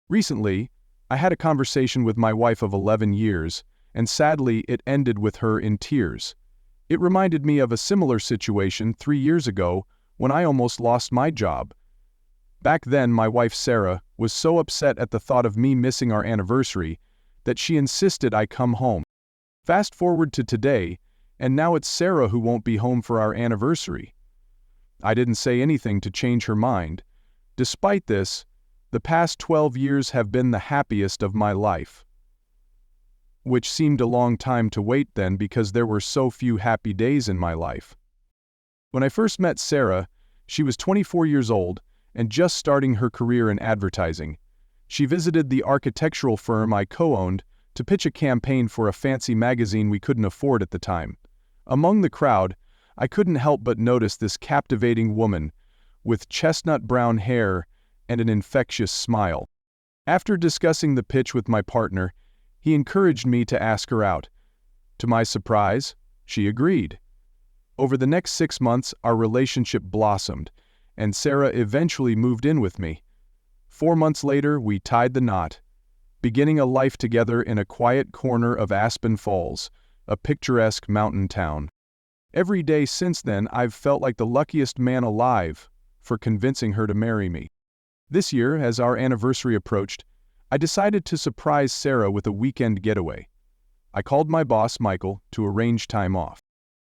Recently, I had a conversation with my wife of 11 years, and sadly it ended with her in tears. It reminded me of a similar situation 3 years ago when I almost lost my job. Back then, my wife Sarah was so upset at the thought of me missing our anniversary that she insisted I come home. Fast forward to today, and now it's Sarah who won't be home for our anniversary. I didn't say anything to change her mind. Despite this, the past 12 years have been the happiest of my life. Which seemed a long time to wait then because there were so few happy days in my life. When I first met Sarah, she was 24 years old and just starting her career in advertising. She visited the architectural firm I co-owned to pitch a campaign for a fancy magazine we couldn't afford at the time. Among the crowd, I couldn't help but notice this captivating woman with chestnut brown hair and an infectious smile. After discussing the pitch with my partner, he encouraged me to ask her out. To my surprise, she agreed. Over the next 6 months, our relationship blossomed, and Sarah eventually moved in with me. 4 months later, we tied the knot, beginning a life together in a quiet corner of Aspen Falls, a picturesque mountain town. Every day since then, I've felt like the luckiest man alive for convincing her to marry me. This year, as our anniversary approached, I decided to surprise Sarah with a weekend getaway. I called my boss, Michael, to arrange time off.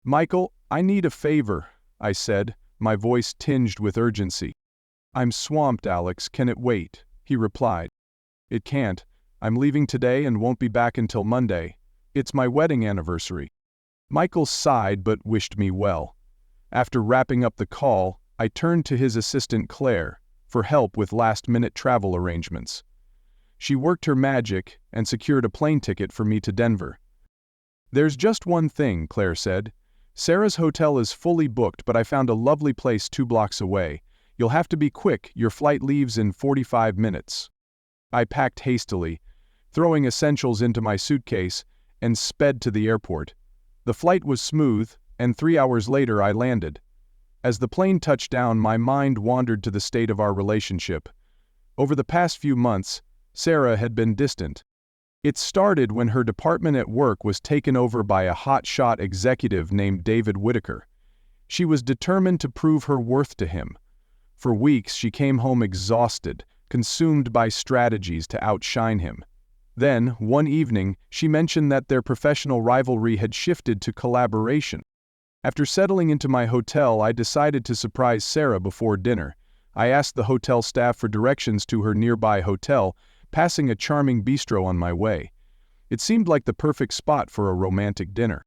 "Michael, I need a favor," I said, my voice tinged with urgency. "I'm swamped, Alex. Can it wait?" he replied. "It can't. I'm leaving today and won't be back until Monday. It's my wedding anniversary." Michael sighed but wished me well. After wrapping up the call, I turned to his assistant Claire for help with last-minute travel arrangements. She worked her magic and secured a plane ticket for me to Denver. "There's just one thing," Claire said. "Sarah's hotel is fully booked, but I found a lovely place 2 blocks away. You'll have to be quick. Your flight leaves in 45 minutes." I packed hastily, throwing essentials into my suitcase, and sped to the airport. The flight was smooth, and 3 hours later I landed. As the plane touched down, my mind wandered to the state of our relationship. Over the past few months, Sarah had been distant. It started when her department at work was taken over by a hotshot executive named David Whitaker. She was determined to prove her worth to him. For weeks she came home exhausted, consumed by strategies to outshine him. Then, one evening, she mentioned that their professional rivalry had shifted to collaboration. After settling into my hotel, I decided to surprise Sarah before dinner. I asked the hotel staff for directions to her nearby hotel, passing a charming bistro on my way. It seemed like the perfect spot for a romantic dinner.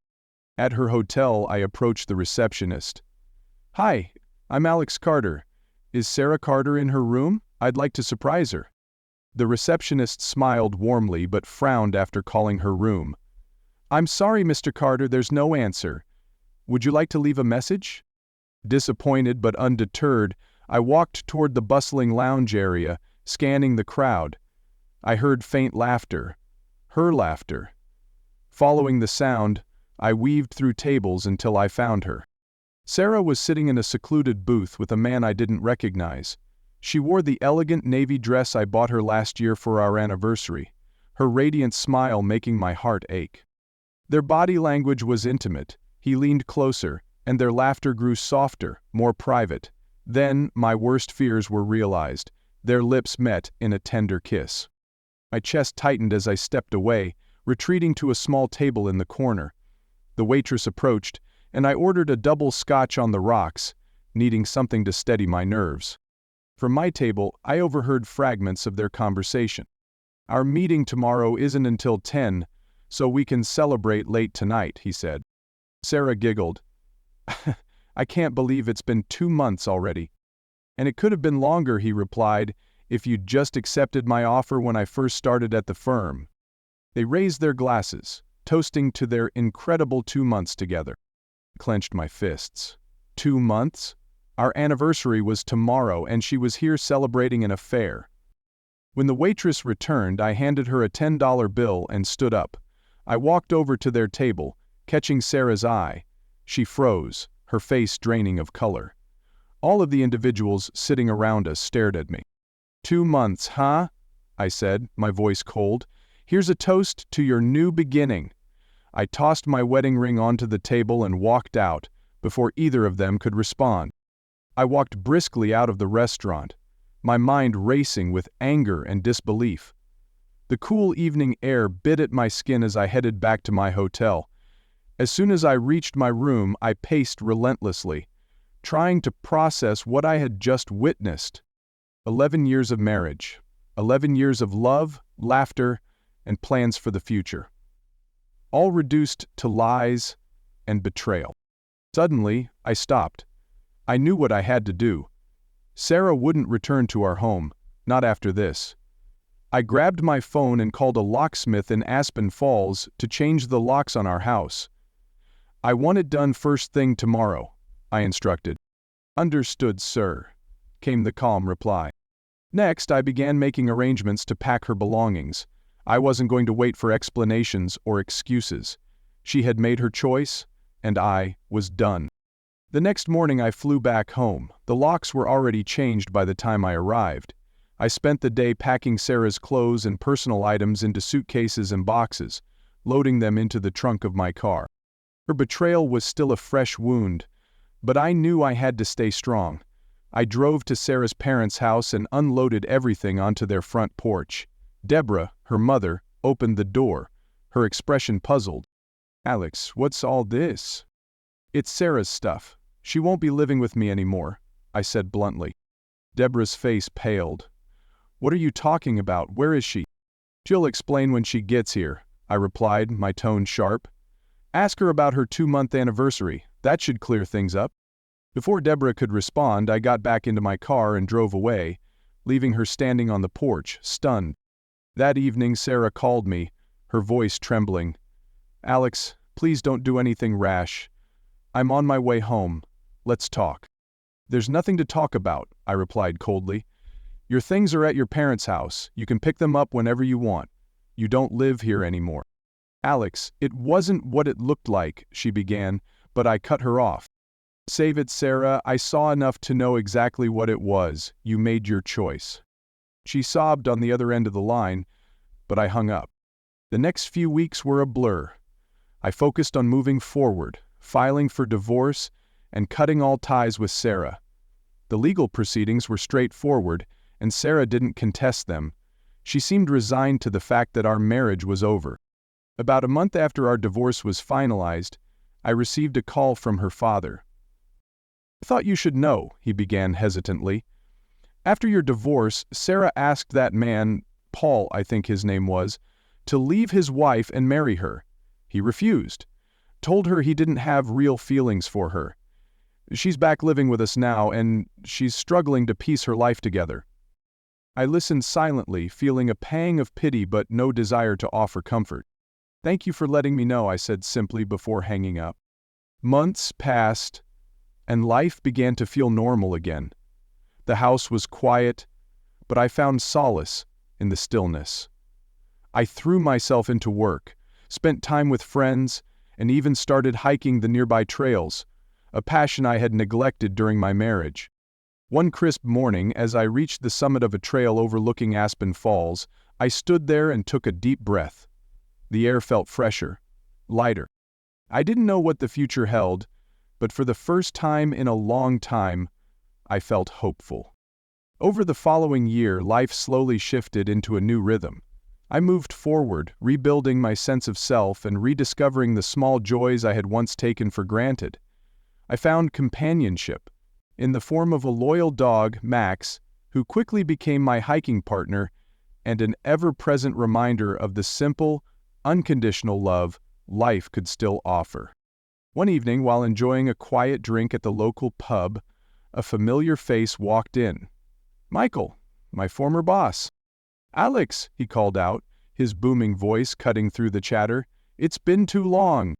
At her hotel, I approached the receptionist. "Hi, I'm Alex Carter. Is Sarah Carter in her room? I'd like to surprise her." The receptionist smiled warmly but frowned after calling her room. "I'm sorry, Mr. Carter, there's no answer. Would you like to leave a message?" Disappointed but undeterred, I walked toward the bustling lounge area, scanning the crowd. I heard faint laughter. Her laughter. Following the sound, I weaved through tables until I found her. Sarah was sitting in a secluded booth with a man I didn't recognize. She wore the elegant navy dress I bought her last year for our anniversary, her radiant smile making my heart ache. Their body language was intimate. He leaned closer, and their laughter grew softer, more private. Then, my worst fears were realized. Their lips met in a tender kiss. My chest tightened as I stepped away, retreating to a small table in the corner. The waitress approached, and I ordered a double scotch on the rocks, needing something to steady my nerves. From my table, I overheard fragments of their conversation. "Our meeting tomorrow isn't until 10, so we can celebrate late tonight," he said. Sarah giggled. "I can't believe it's been 2 months already." "And it could have been longer," he replied, "if you'd just accepted my offer when I first started at the firm." They raised their glasses, toasting to their incredible 2 months together. I clenched my fists. 2 months? Our anniversary was tomorrow, and she was here celebrating an affair. When the waitress returned, I handed her a $10 bill and stood up. I walked over to their table, catching Sarah's eye. She froze, her face draining of color. All of the individuals sitting around us stared at me. 2 months, huh? I said, my voice cold. "Here's a toast to your new beginning." I tossed my wedding ring onto the table and walked out, before either of them could respond. I walked briskly out of the restaurant, my mind racing with anger and disbelief. The cool evening air bit at my skin as I headed back to my hotel. As soon as I reached my room, I paced relentlessly, trying to process what I had just witnessed. 11 years of marriage, 11 years of love, laughter, and plans for the future. All reduced to lies and betrayal. Suddenly, I stopped. I knew what I had to do. Sarah wouldn't return to our home, not after this. I grabbed my phone and called a locksmith in Aspen Falls to change the locks on our house. "I want it done first thing tomorrow," I instructed. "Understood, sir," came the calm reply. Next, I began making arrangements to pack her belongings. I wasn't going to wait for explanations or excuses. She had made her choice, and I was done. The next morning I flew back home. The locks were already changed by the time I arrived. I spent the day packing Sarah's clothes and personal items into suitcases and boxes, loading them into the trunk of my car. Her betrayal was still a fresh wound, but I knew I had to stay strong. I drove to Sarah's parents' house and unloaded everything onto their front porch. Deborah, her mother, opened the door, her expression puzzled. "Alex, what's all this?" "It's Sarah's stuff. She won't be living with me anymore," I said bluntly. Deborah's face paled. "What are you talking about? Where is she?" "She'll explain when she gets here," I replied, my tone sharp. "Ask her about her 2-month anniversary. That should clear things up." Before Deborah could respond, I got back into my car and drove away, leaving her standing on the porch, stunned. That evening, Sarah called me, her voice trembling. "Alex, please don't do anything rash. I'm on my way home. Let's talk." "There's nothing to talk about," I replied coldly. "Your things are at your parents' house. You can pick them up whenever you want. You don't live here anymore." "Alex, it wasn't what it looked like," she began, but I cut her off. "Save it, Sarah. I saw enough to know exactly what it was. You made your choice." She sobbed on the other end of the line, but I hung up. The next few weeks were a blur. I focused on moving forward, filing for divorce, and cutting all ties with Sarah. The legal proceedings were straightforward, and Sarah didn't contest them. She seemed resigned to the fact that our marriage was over. About a month after our divorce was finalized, I received a call from her father. "I thought you should know," he began hesitantly. "After your divorce, Sarah asked that man, Paul I think his name was, to leave his wife and marry her. He refused. Told her he didn't have real feelings for her. She's back living with us now, and she's struggling to piece her life together." I listened silently, feeling a pang of pity but no desire to offer comfort. "Thank you for letting me know," I said simply before hanging up. Months passed, and life began to feel normal again. The house was quiet, but I found solace in the stillness. I threw myself into work, spent time with friends, and even started hiking the nearby trails, a passion I had neglected during my marriage. One crisp morning, as I reached the summit of a trail overlooking Aspen Falls, I stood there and took a deep breath. The air felt fresher, lighter. I didn't know what the future held, but for the first time in a long time, I felt hopeful. Over the following year, life slowly shifted into a new rhythm. I moved forward, rebuilding my sense of self and rediscovering the small joys I had once taken for granted. I found companionship in the form of a loyal dog, Max, who quickly became my hiking partner and an ever-present reminder of the simple, unconditional love life could still offer. One evening, while enjoying a quiet drink at the local pub, a familiar face walked in. Michael, my former boss. "Alex," he called out, his booming voice cutting through the chatter, "it's been too long."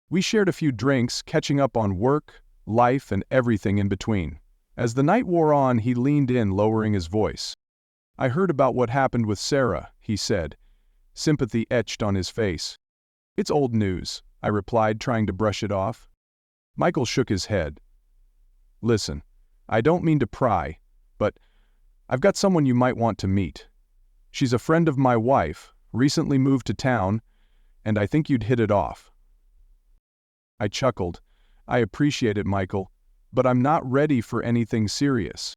We shared a few drinks, catching up on work, life, and everything in between. As the night wore on, he leaned in, lowering his voice. "I heard about what happened with Sarah," he said, sympathy etched on his face. "It's old news," I replied, trying to brush it off. Michael shook his head. "Listen, I don't mean to pry, but I've got someone you might want to meet. She's a friend of my wife, recently moved to town, and I think you'd hit it off." I chuckled. "I appreciate it, Michael, but I'm not ready for anything serious."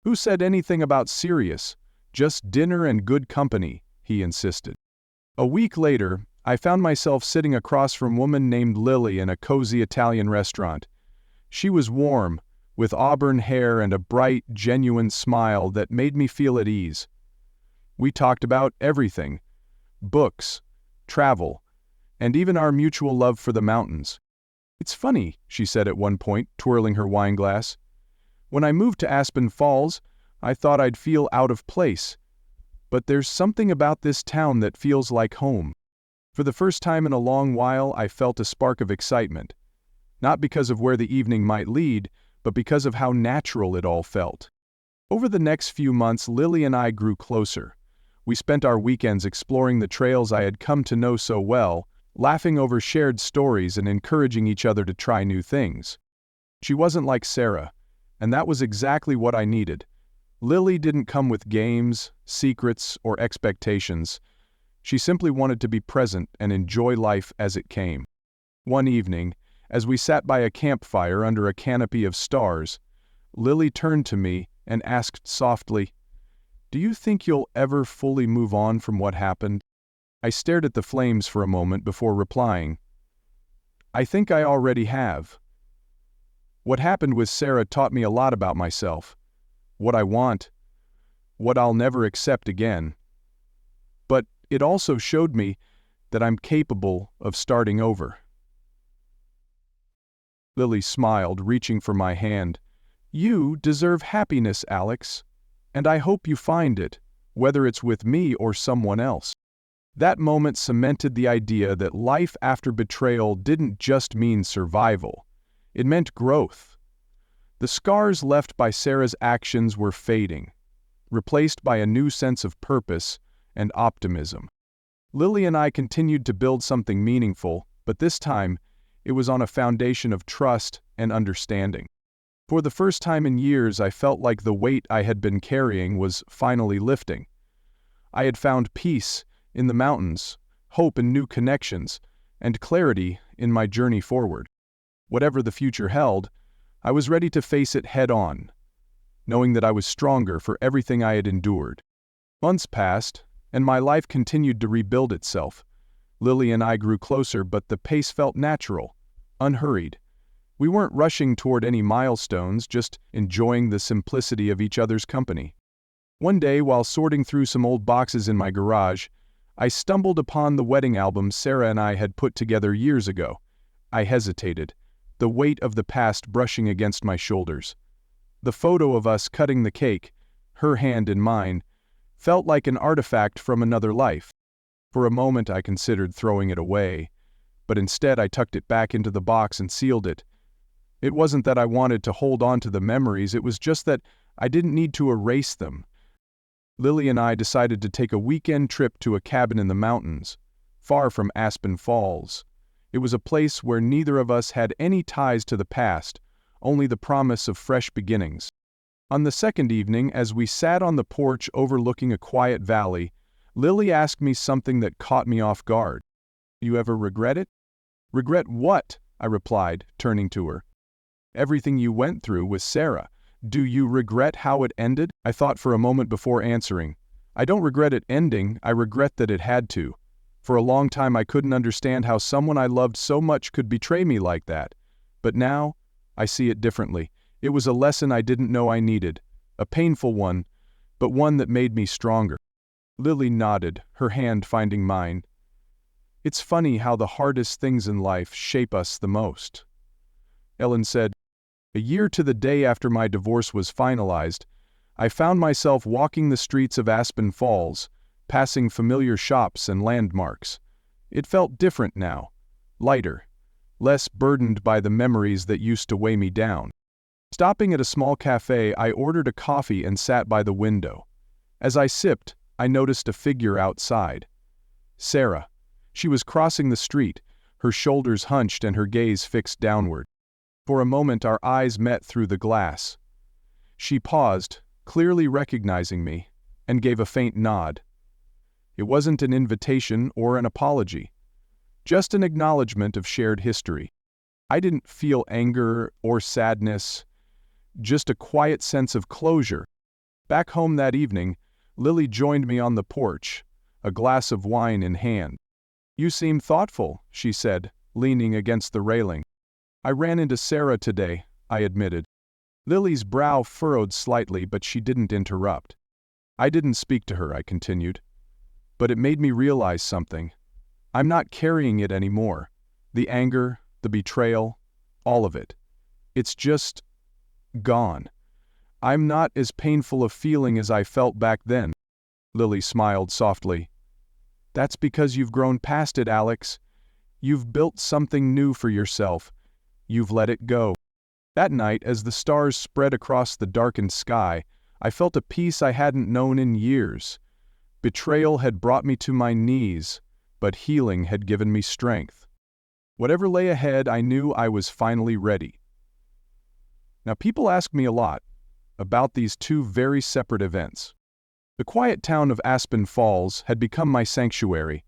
"Who said anything about serious? Just dinner and good company," he insisted. A week later, I found myself sitting across from a woman named Lily in a cozy Italian restaurant. She was warm, with auburn hair and a bright, genuine smile that made me feel at ease. We talked about everything: books, travel, and even our mutual love for the mountains. "It's funny," she said at one point, twirling her wine glass. "When I moved to Aspen Falls, I thought I'd feel out of place. But there's something about this town that feels like home." For the first time in a long while, I felt a spark of excitement. Not because of where the evening might lead, but because of how natural it all felt. Over the next few months, Lily and I grew closer. We spent our weekends exploring the trails I had come to know so well, laughing over shared stories and encouraging each other to try new things. She wasn't like Sarah, and that was exactly what I needed. Lily didn't come with games, secrets, or expectations. She simply wanted to be present and enjoy life as it came. One evening, as we sat by a campfire under a canopy of stars, Lily turned to me and asked softly, "Do you think you'll ever fully move on from what happened?" I stared at the flames for a moment before replying, "I think I already have. What happened with Sarah taught me a lot about myself, what I want, what I'll never accept again. But it also showed me that I'm capable of starting over." Lily smiled, reaching for my hand. "You deserve happiness, Alex, and I hope you find it, whether it's with me or someone else." That moment cemented the idea that life after betrayal didn't just mean survival. It meant growth. The scars left by Sarah's actions were fading, replaced by a new sense of purpose and optimism. Lily and I continued to build something meaningful, but this time, it was on a foundation of trust and understanding. For the first time in years, I felt like the weight I had been carrying was finally lifting. I had found peace in the mountains, hope in new connections, and clarity in my journey forward. Whatever the future held, I was ready to face it head-on, knowing that I was stronger for everything I had endured. Months passed, and my life continued to rebuild itself. Lily and I grew closer, but the pace felt natural, unhurried. We weren't rushing toward any milestones, just enjoying the simplicity of each other's company. One day, while sorting through some old boxes in my garage, I stumbled upon the wedding album Sarah and I had put together years ago. I hesitated, the weight of the past brushing against my shoulders. The photo of us cutting the cake, her hand in mine, felt like an artifact from another life. For a moment I considered throwing it away, but instead I tucked it back into the box and sealed it. It wasn't that I wanted to hold on to the memories, it was just that I didn't need to erase them. Lily and I decided to take a weekend trip to a cabin in the mountains, far from Aspen Falls. It was a place where neither of us had any ties to the past, only the promise of fresh beginnings. On the second evening, as we sat on the porch overlooking a quiet valley, Lily asked me something that caught me off guard. "You ever regret it?" "Regret what?" I replied, turning to her. "Everything you went through with Sarah. Do you regret how it ended?" I thought for a moment before answering. "I don't regret it ending, I regret that it had to. For a long time I couldn't understand how someone I loved so much could betray me like that. But now, I see it differently. It was a lesson I didn't know I needed. A painful one, but one that made me stronger." Lily nodded, her hand finding mine. "It's funny how the hardest things in life shape us the most." Ellen said, "A year to the day after my divorce was finalized, I found myself walking the streets of Aspen Falls, passing familiar shops and landmarks. It felt different now, lighter, less burdened by the memories that used to weigh me down. Stopping at a small cafe, I ordered a coffee and sat by the window. As I sipped, I noticed a figure outside. Sarah. She was crossing the street, her shoulders hunched and her gaze fixed downward. For a moment our eyes met through the glass. She paused, clearly recognizing me, and gave a faint nod. It wasn't an invitation or an apology, just an acknowledgement of shared history. I didn't feel anger or sadness, just a quiet sense of closure. Back home that evening, Lily joined me on the porch, a glass of wine in hand. "You seem thoughtful," she said, leaning against the railing. "I ran into Sarah today," I admitted. Lily's brow furrowed slightly, but she didn't interrupt. "I didn't speak to her," I continued. "But it made me realize something. I'm not carrying it anymore. The anger, the betrayal, all of it. It's just gone. I'm not as painful a feeling as I felt back then." Lily smiled softly. "That's because you've grown past it, Alex. You've built something new for yourself. You've let it go." That night, as the stars spread across the darkened sky, I felt a peace I hadn't known in years. Betrayal had brought me to my knees, but healing had given me strength. Whatever lay ahead, I knew I was finally ready. Now, people ask me a lot about these two very separate events. The quiet town of Aspen Falls had become my sanctuary,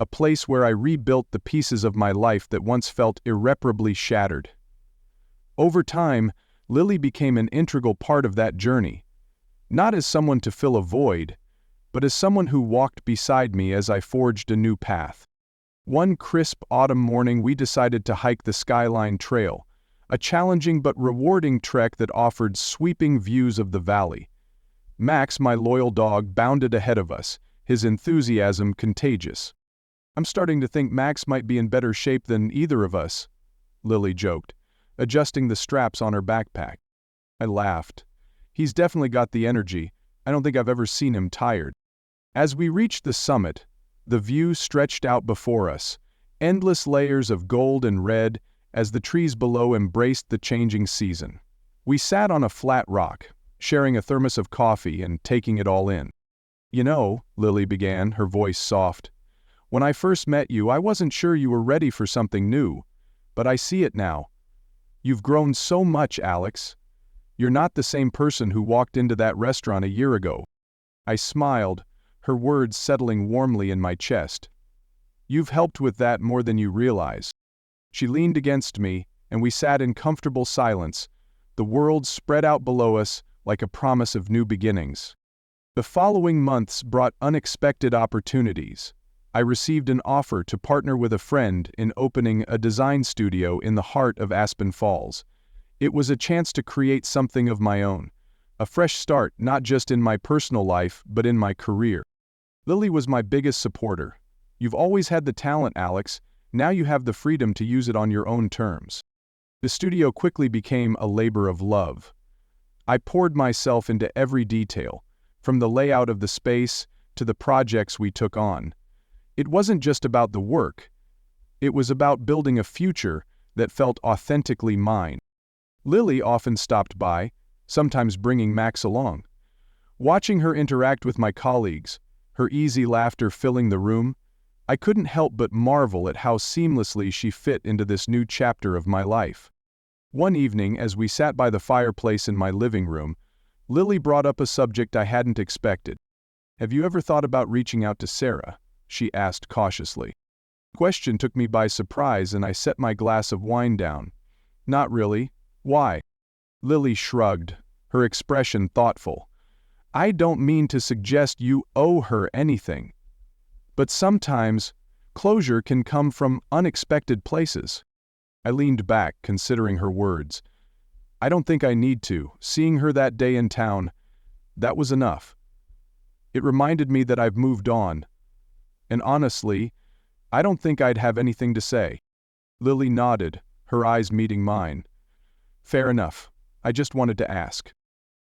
a place where I rebuilt the pieces of my life that once felt irreparably shattered. Over time, Lily became an integral part of that journey, not as someone to fill a void, but as someone who walked beside me as I forged a new path. One crisp autumn morning, we decided to hike the Skyline Trail, a challenging but rewarding trek that offered sweeping views of the valley. Max, my loyal dog, bounded ahead of us, his enthusiasm contagious. "I'm starting to think Max might be in better shape than either of us," Lily joked, adjusting the straps on her backpack. I laughed. "He's definitely got the energy. I don't think I've ever seen him tired." As we reached the summit, the view stretched out before us, endless layers of gold and red as the trees below embraced the changing season. We sat on a flat rock, sharing a thermos of coffee and taking it all in. "You know," Lily began, her voice soft, "when I first met you, I wasn't sure you were ready for something new, but I see it now. You've grown so much, Alex. You're not the same person who walked into that restaurant a year ago." I smiled, her words settling warmly in my chest. "You've helped with that more than you realize." She leaned against me, and we sat in comfortable silence, the world spread out below us like a promise of new beginnings. The following months brought unexpected opportunities. I received an offer to partner with a friend in opening a design studio in the heart of Aspen Falls. It was a chance to create something of my own, a fresh start not just in my personal life but in my career. Lily was my biggest supporter. "You've always had the talent, Alex. Now you have the freedom to use it on your own terms." The studio quickly became a labor of love. I poured myself into every detail, from the layout of the space to the projects we took on. It wasn't just about the work. It was about building a future that felt authentically mine. Lily often stopped by, sometimes bringing Max along. Watching her interact with my colleagues, her easy laughter filling the room, I couldn't help but marvel at how seamlessly she fit into this new chapter of my life. One evening, as we sat by the fireplace in my living room, Lily brought up a subject I hadn't expected. "Have you ever thought about reaching out to Sarah?" she asked cautiously. The question took me by surprise, and I set my glass of wine down. "Not really. Why?" Lily shrugged, her expression thoughtful. "I don't mean to suggest you owe her anything. But sometimes, closure can come from unexpected places." I leaned back, considering her words. "I don't think I need to. Seeing her that day in town, that was enough. It reminded me that I've moved on. And honestly, I don't think I'd have anything to say." Lily nodded, her eyes meeting mine. "Fair enough. I just wanted to ask."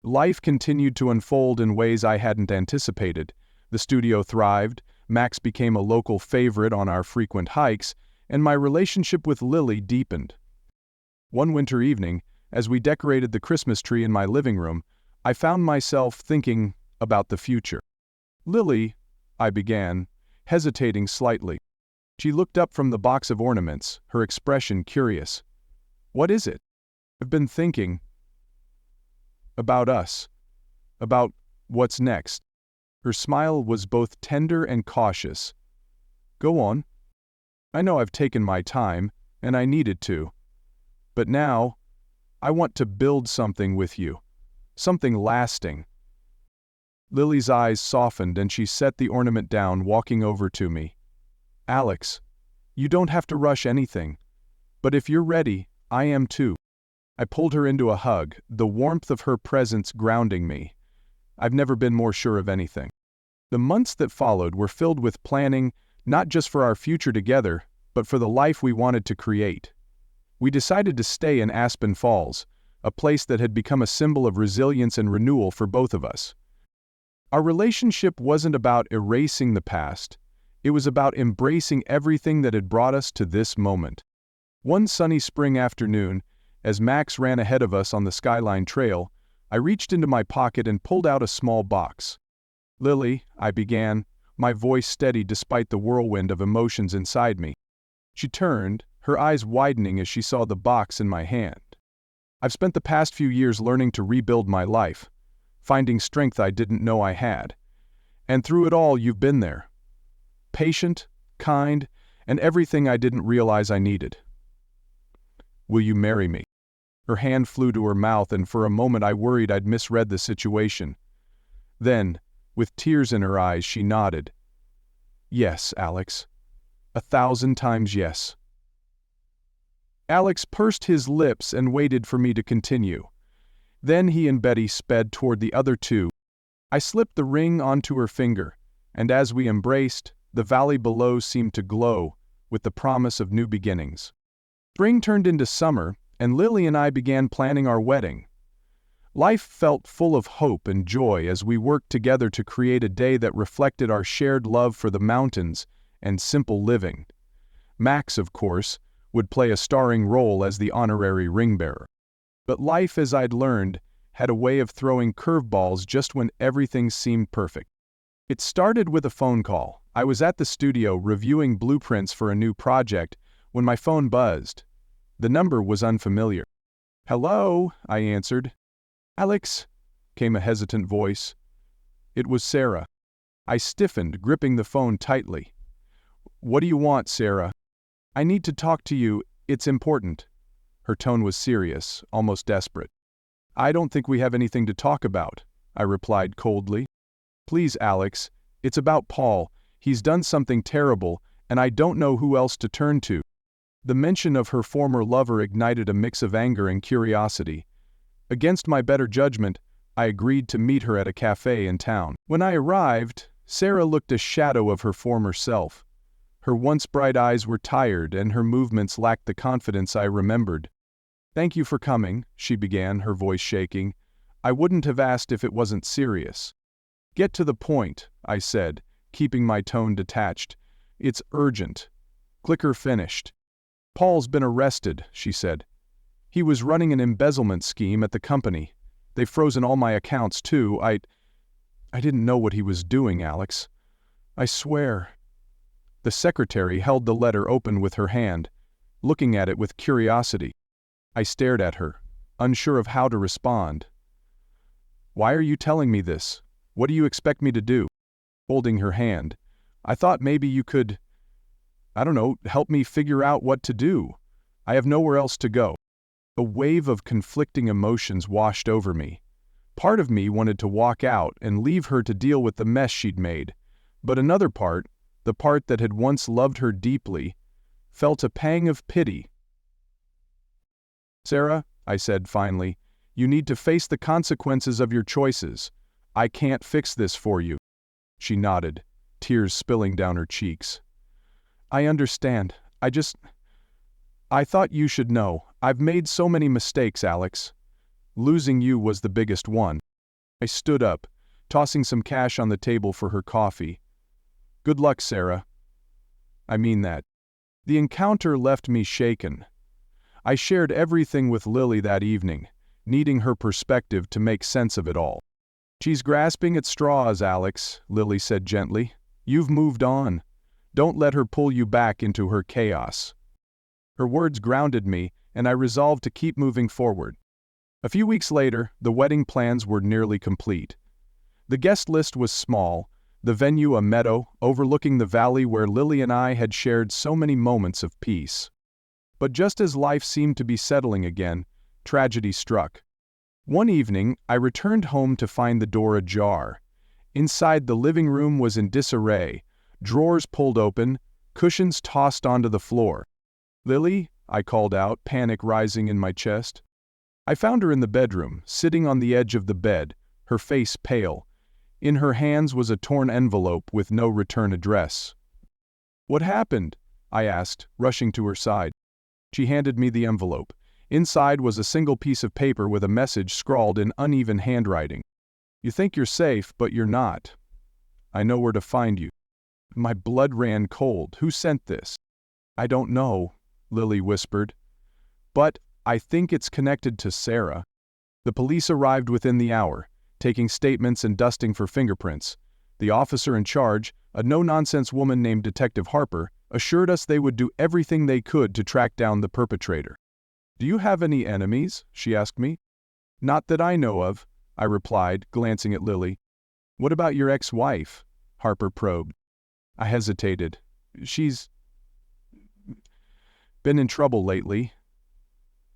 Life continued to unfold in ways I hadn't anticipated. The studio thrived, Max became a local favorite on our frequent hikes, and my relationship with Lily deepened. One winter evening, as we decorated the Christmas tree in my living room, I found myself thinking about the future. "Lily," I began, hesitating slightly. She looked up from the box of ornaments, her expression curious. "What is it?" "I've been thinking about us, about what's next." Her smile was both tender and cautious. Go on. I know I've taken my time, and I needed to. But now, I want to build something with you. Something lasting. Lily's eyes softened and she set the ornament down, walking over to me. Alex, you don't have to rush anything. But if you're ready, I am too. I pulled her into a hug, the warmth of her presence grounding me. I've never been more sure of anything. The months that followed were filled with planning, not just for our future together, but for the life we wanted to create. We decided to stay in Aspen Falls, a place that had become a symbol of resilience and renewal for both of us. Our relationship wasn't about erasing the past. It was about embracing everything that had brought us to this moment. One sunny spring afternoon, as Max ran ahead of us on the Skyline Trail, I reached into my pocket and pulled out a small box. Lily, I began, my voice steady despite the whirlwind of emotions inside me. She turned, her eyes widening as she saw the box in my hand. I've spent the past few years learning to rebuild my life, finding strength I didn't know I had. And through it all, you've been there. Patient, kind, and everything I didn't realize I needed. Will you marry me? Her hand flew to her mouth, and for a moment I worried I'd misread the situation. Then, with tears in her eyes, she nodded. Yes, Alex. 1,000 times yes. Alex pursed his lips and waited for me to continue. Then he and Betty sped toward the other two. I slipped the ring onto her finger, and as we embraced, the valley below seemed to glow with the promise of new beginnings. Spring turned into summer, and Lily and I began planning our wedding. Life felt full of hope and joy as we worked together to create a day that reflected our shared love for the mountains and simple living. Max, of course, would play a starring role as the honorary ring bearer. But life, as I'd learned, had a way of throwing curveballs just when everything seemed perfect. It started with a phone call. I was at the studio reviewing blueprints for a new project when my phone buzzed. The number was unfamiliar. Hello, I answered. Alex, came a hesitant voice. It was Sarah. I stiffened, gripping the phone tightly. What do you want, Sarah? I need to talk to you, it's important. Her tone was serious, almost desperate. I don't think we have anything to talk about, I replied coldly. Please, Alex, it's about Paul. He's done something terrible, and I don't know who else to turn to. The mention of her former lover ignited a mix of anger and curiosity. Against my better judgment, I agreed to meet her at a cafe in town. When I arrived, Sarah looked a shadow of her former self. Her once bright eyes were tired, and her movements lacked the confidence I remembered. Thank you for coming, she began, her voice shaking. I wouldn't have asked if it wasn't serious. Get to the point, I said, keeping my tone detached. It's urgent. Clicker finished. Paul's been arrested, she said. He was running an embezzlement scheme at the company. They've frozen all my accounts, too. I didn't know what he was doing, Alex. I swear. The secretary held the letter open with her hand, looking at it with curiosity. I stared at her, unsure of how to respond. Why are you telling me this? What do you expect me to do? Holding her hand, I thought maybe you could, help me figure out what to do. I have nowhere else to go. A wave of conflicting emotions washed over me. Part of me wanted to walk out and leave her to deal with the mess she'd made, but another part, the part that had once loved her deeply, felt a pang of pity. Sarah, I said finally, you need to face the consequences of your choices. I can't fix this for you. She nodded, tears spilling down her cheeks. I understand. I thought you should know. I've made so many mistakes, Alex. Losing you was the biggest one. I stood up, tossing some cash on the table for her coffee. Good luck, Sarah. I mean that. The encounter left me shaken. I shared everything with Lily that evening, needing her perspective to make sense of it all. She's grasping at straws, Alex, Lily said gently. You've moved on. Don't let her pull you back into her chaos. Her words grounded me, and I resolved to keep moving forward. A few weeks later, the wedding plans were nearly complete. The guest list was small, The venue a meadow, overlooking the valley where Lily and I had shared so many moments of peace. But just as life seemed to be settling again, tragedy struck. One evening, I returned home to find the door ajar. Inside, the living room was in disarray, drawers pulled open, cushions tossed onto the floor. "Lily?" I called out, panic rising in my chest. I found her in the bedroom, sitting on the edge of the bed, her face pale. In her hands was a torn envelope with no return address. "What happened?" I asked, rushing to her side. She handed me the envelope. Inside was a single piece of paper with a message scrawled in uneven handwriting. "You think you're safe, but you're not. I know where to find you." My blood ran cold. "Who sent this?" "I don't know," Lily whispered. "But I think it's connected to Sarah." The police arrived within the hour, taking statements and dusting for fingerprints. The officer in charge, a no-nonsense woman named Detective Harper, assured us they would do everything they could to track down the perpetrator. "Do you have any enemies?" she asked me. "Not that I know of," I replied, glancing at Lily. "What about your ex-wife?" Harper probed. I hesitated. "She's been in trouble lately.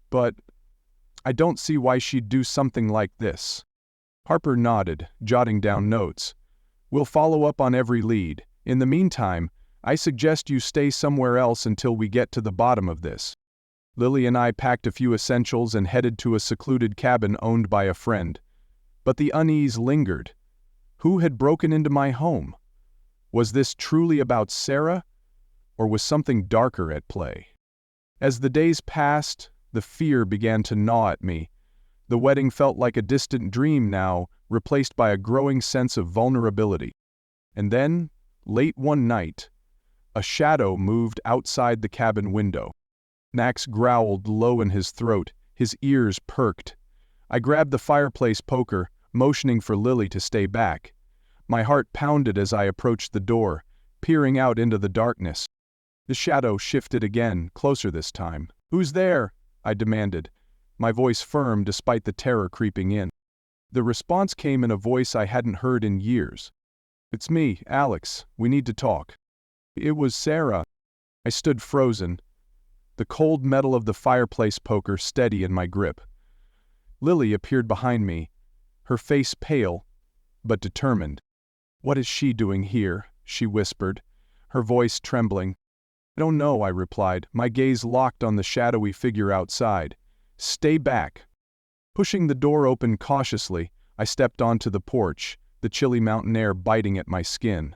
But I don't see why she'd do something like this." Harper nodded, jotting down notes. "We'll follow up on every lead. In the meantime, I suggest you stay somewhere else until we get to the bottom of this." Lily and I packed a few essentials and headed to a secluded cabin owned by a friend. But the unease lingered. Who had broken into my home? Was this truly about Sarah, or was something darker at play? As the days passed, the fear began to gnaw at me. The wedding felt like a distant dream now, replaced by a growing sense of vulnerability. And then, late one night, a shadow moved outside the cabin window. Max growled low in his throat, his ears perked. I grabbed the fireplace poker, motioning for Lily to stay back. My heart pounded as I approached the door, peering out into the darkness. The shadow shifted again, closer this time. "Who's there?" I demanded, my voice firm despite the terror creeping in. The response came in a voice I hadn't heard in years. "It's me, Alex. We need to talk." It was Sarah. I stood frozen, the cold metal of the fireplace poker steady in my grip. Lily appeared behind me, her face pale, but determined. "What is she doing here?" she whispered, her voice trembling. "I don't know," I replied, my gaze locked on the shadowy figure outside. "Stay back." Pushing the door open cautiously, I stepped onto the porch, the chilly mountain air biting at my skin.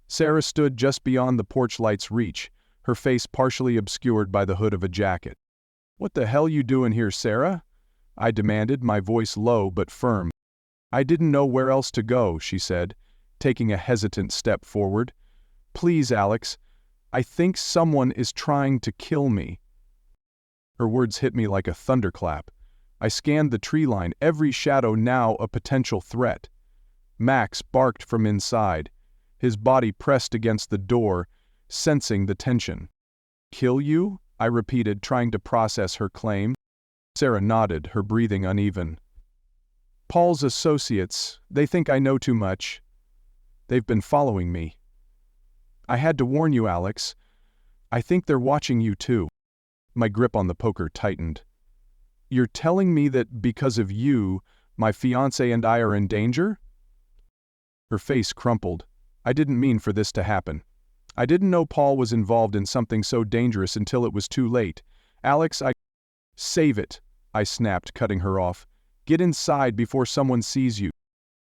Sarah stood just beyond the porch light's reach, her face partially obscured by the hood of a jacket. "What the hell you doing here, Sarah?" I demanded, my voice low but firm. "I didn't know where else to go," she said, taking a hesitant step forward. "Please, Alex, I think someone is trying to kill me." Her words hit me like a thunderclap. I scanned the tree line, every shadow now a potential threat. Max barked from inside, his body pressed against the door, sensing the tension. "Kill you?" I repeated, trying to process her claim. Sarah nodded, her breathing uneven. "Paul's associates, they think I know too much. They've been following me. I had to warn you, Alex. I think they're watching you too." My grip on the poker tightened. "You're telling me that because of you, my fiancé and I are in danger?" Her face crumpled. "I didn't mean for this to happen. I didn't know Paul was involved in something so dangerous until it was too late. Alex, Save it," I snapped, cutting her off. "Get inside before someone sees you."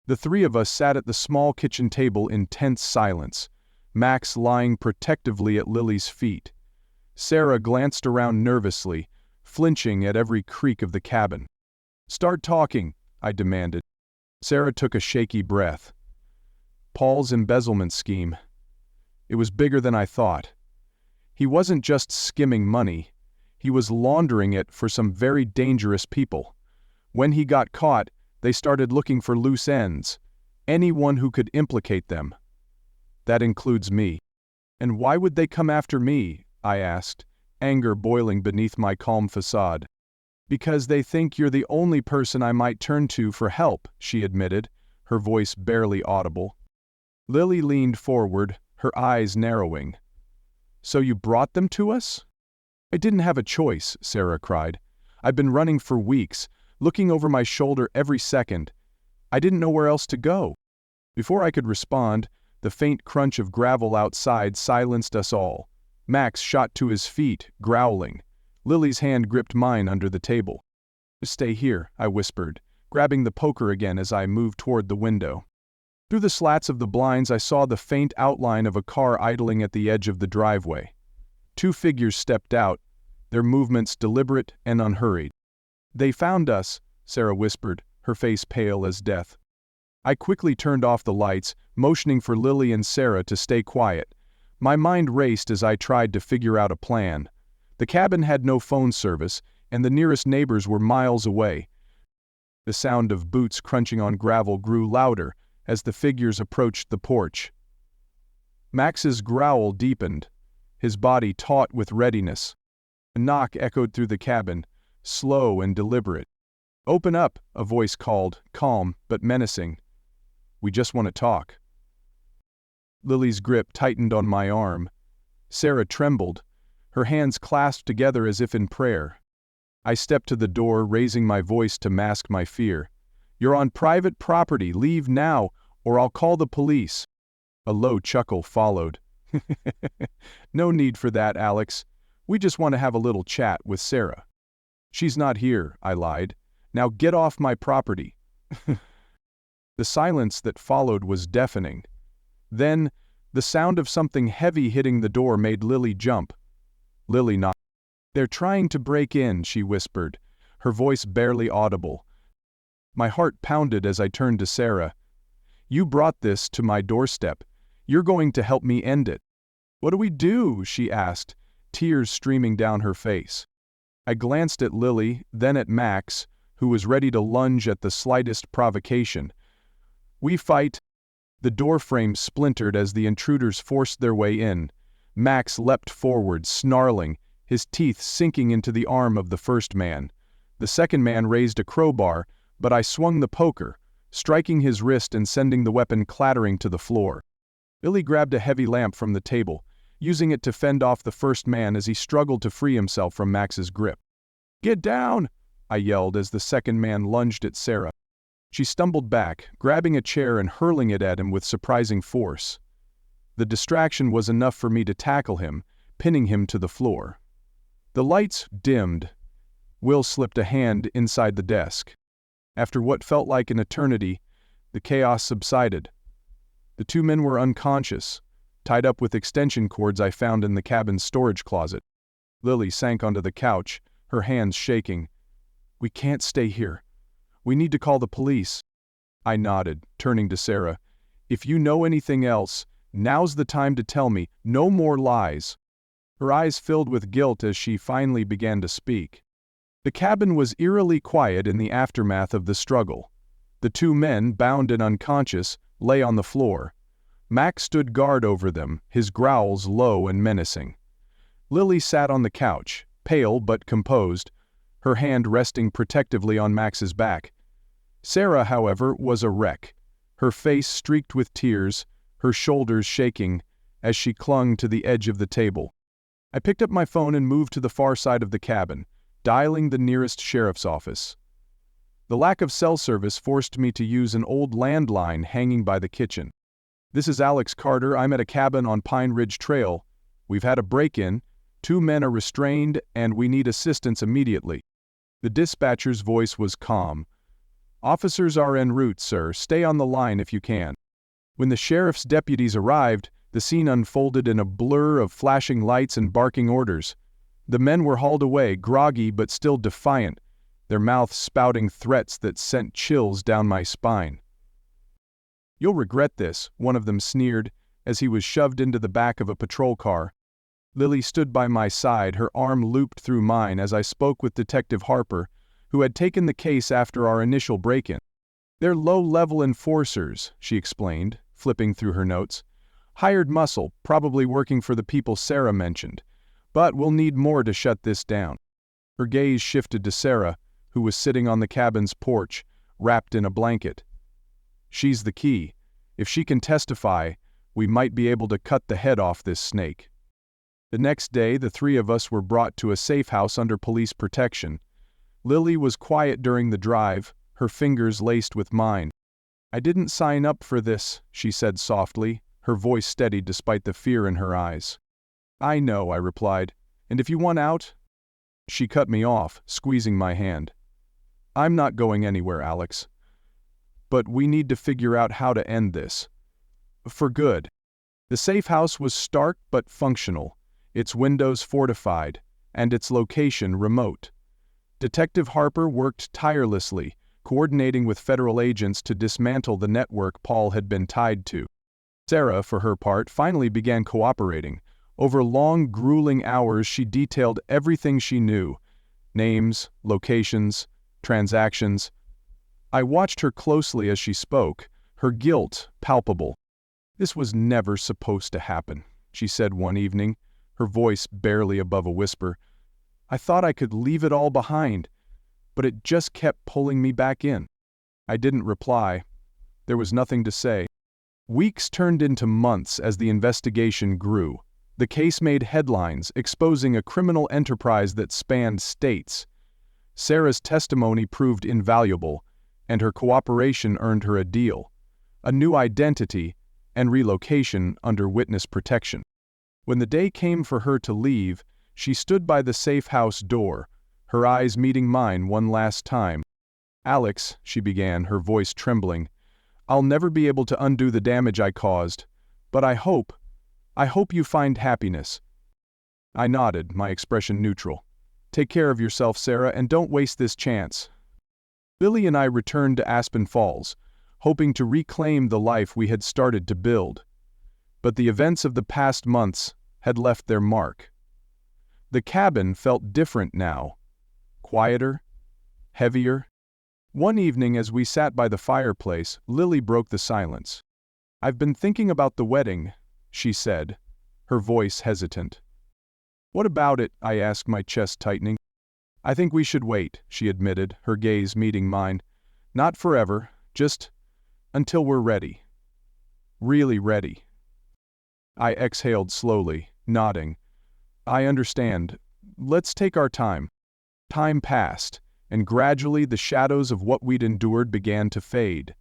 The three of us sat at the small kitchen table in tense silence, Max lying protectively at Lily's feet. Sarah glanced around nervously, flinching at every creak of the cabin. "Start talking," I demanded. Sarah took a shaky breath. "Paul's embezzlement scheme. It was bigger than I thought. He wasn't just skimming money. He was laundering it for some very dangerous people. When he got caught, they started looking for loose ends, anyone who could implicate them. That includes me." "And why would they come after me?" I asked, anger boiling beneath my calm facade. "Because they think you're the only person I might turn to for help," she admitted, her voice barely audible. Lily leaned forward, her eyes narrowing. "So you brought them to us?" "I didn't have a choice," Sarah cried. "I've been running for weeks, looking over my shoulder every second. I didn't know where else to go." Before I could respond, the faint crunch of gravel outside silenced us all. Max shot to his feet, growling. Lily's hand gripped mine under the table. "Stay here," I whispered, grabbing the poker again as I moved toward the window. Through the slats of the blinds I saw the faint outline of a car idling at the edge of the driveway. Two figures stepped out, their movements deliberate and unhurried. "They found us," Sarah whispered, her face pale as death. I quickly turned off the lights, motioning for Lily and Sarah to stay quiet. My mind raced as I tried to figure out a plan. The cabin had no phone service, and the nearest neighbors were miles away. The sound of boots crunching on gravel grew louder as the figures approached the porch. Max's growl deepened, his body taut with readiness. A knock echoed through the cabin, slow and deliberate. "Open up," a voice called, calm but menacing. "We just want to talk." Lily's grip tightened on my arm. Sarah trembled, her hands clasped together as if in prayer. I stepped to the door, raising my voice to mask my fear. "You're on private property, leave now, or I'll call the police." A low chuckle followed. "No need for that, Alex. We just want to have a little chat with Sarah." "She's not here," I lied. "Now get off my property." The silence that followed was deafening. Then, the sound of something heavy hitting the door made Lily jump. Lily nodded. "They're trying to break in," she whispered, her voice barely audible. My heart pounded as I turned to Sarah. "You brought this to my doorstep. You're going to help me end it." "What do we do?" she asked, tears streaming down her face. I glanced at Lily, then at Max, who was ready to lunge at the slightest provocation. "We fight." The door frame splintered as the intruders forced their way in. Max leapt forward, snarling, his teeth sinking into the arm of the first man. The second man raised a crowbar, but I swung the poker, striking his wrist and sending the weapon clattering to the floor. Lily grabbed a heavy lamp from the table, using it to fend off the first man as he struggled to free himself from Max's grip. "Get down!" I yelled as the second man lunged at Sarah. She stumbled back, grabbing a chair and hurling it at him with surprising force. The distraction was enough for me to tackle him, pinning him to the floor. The lights dimmed. Will slipped a hand inside the desk. After what felt like an eternity, the chaos subsided. The two men were unconscious, tied up with extension cords I found in the cabin's storage closet. Lily sank onto the couch, her hands shaking. "We can't stay here. We need to call the police." I nodded, turning to Sarah. "If you know anything else, now's the time to tell me. No more lies." Her eyes filled with guilt as she finally began to speak. The cabin was eerily quiet in the aftermath of the struggle. The two men, bound and unconscious, lay on the floor. Max stood guard over them, his growls low and menacing. Lily sat on the couch, pale but composed, her hand resting protectively on Max's back. Sarah, however, was a wreck, her face streaked with tears, her shoulders shaking, as she clung to the edge of the table. I picked up my phone and moved to the far side of the cabin, dialing the nearest sheriff's office. The lack of cell service forced me to use an old landline hanging by the kitchen. "This is Alex Carter. I'm at a cabin on Pine Ridge Trail. We've had a break-in. 2 men are restrained, and we need assistance immediately." The dispatcher's voice was calm. "Officers are en route, sir. Stay on the line if you can." When the sheriff's deputies arrived, the scene unfolded in a blur of flashing lights and barking orders. The men were hauled away, groggy but still defiant, their mouths spouting threats that sent chills down my spine. "You'll regret this," one of them sneered, as he was shoved into the back of a patrol car. Lily stood by my side, her arm looped through mine as I spoke with Detective Harper, who had taken the case after our initial break-in. "They're low-level enforcers," she explained, flipping through her notes. "Hired muscle, probably working for the people Sarah mentioned. But we'll need more to shut this down." Her gaze shifted to Sarah, who was sitting on the cabin's porch, wrapped in a blanket. "She's the key. If she can testify, we might be able to cut the head off this snake. The next day, the three of us were brought to a safe house under police protection. Lily was quiet during the drive, her fingers laced with mine. "I didn't sign up for this," she said softly, her voice steady despite the fear in her eyes. "I know," I replied. "And if you want out?" She cut me off, squeezing my hand. "I'm not going anywhere, Alex. But we need to figure out how to end this. For good." The safe house was stark but functional, its windows fortified, and its location remote. Detective Harper worked tirelessly, coordinating with federal agents to dismantle the network Paul had been tied to. Sarah, for her part, finally began cooperating. Over long, grueling hours, she detailed everything she knew: names, locations, transactions. I watched her closely as she spoke, her guilt palpable. "This was never supposed to happen," she said one evening, her voice barely above a whisper. "I thought I could leave it all behind, but it just kept pulling me back in." I didn't reply. There was nothing to say. Weeks turned into months as the investigation grew. The case made headlines, exposing a criminal enterprise that spanned states. Sarah's testimony proved invaluable, and her cooperation earned her a deal, a new identity, and relocation under witness protection. When the day came for her to leave, she stood by the safe house door, her eyes meeting mine one last time. "Alex," she began, her voice trembling, "I'll never be able to undo the damage I caused, but I hope you find happiness." I nodded, my expression neutral. "Take care of yourself, Sarah, and don't waste this chance." Lily and I returned to Aspen Falls, hoping to reclaim the life we had started to build. But the events of the past months had left their mark. The cabin felt different now, quieter, heavier. One evening as we sat by the fireplace, Lily broke the silence. "I've been thinking about the wedding," she said, her voice hesitant. "What about it?" I asked, my chest tightening. "I think we should wait," she admitted, her gaze meeting mine. "Not forever, just until we're ready. Really ready." I exhaled slowly, nodding. "I understand. Let's take our time." Time passed, and gradually the shadows of what we'd endured began to fade.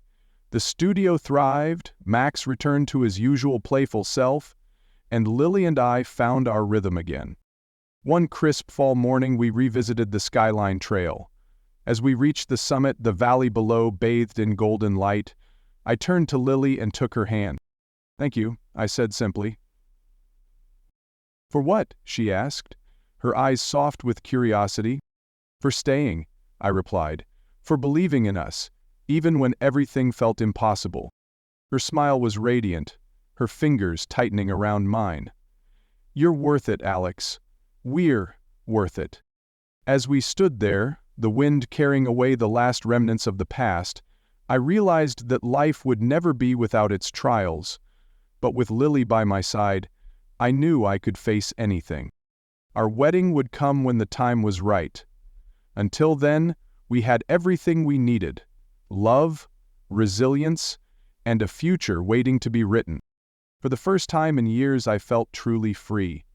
The studio thrived, Max returned to his usual playful self, and Lily and I found our rhythm again. One crisp fall morning we revisited the Skyline Trail. As we reached the summit, the valley below bathed in golden light. I turned to Lily and took her hand. "Thank you," I said simply. "For what?" she asked, her eyes soft with curiosity. "For staying," I replied. "For believing in us, even when everything felt impossible." Her smile was radiant, her fingers tightening around mine. "You're worth it, Alex. We're worth it." As we stood there, the wind carrying away the last remnants of the past, I realized that life would never be without its trials. But with Lily by my side, I knew I could face anything. Our wedding would come when the time was right. Until then, we had everything we needed: love, resilience, and a future waiting to be written. For the first time in years, I felt truly free.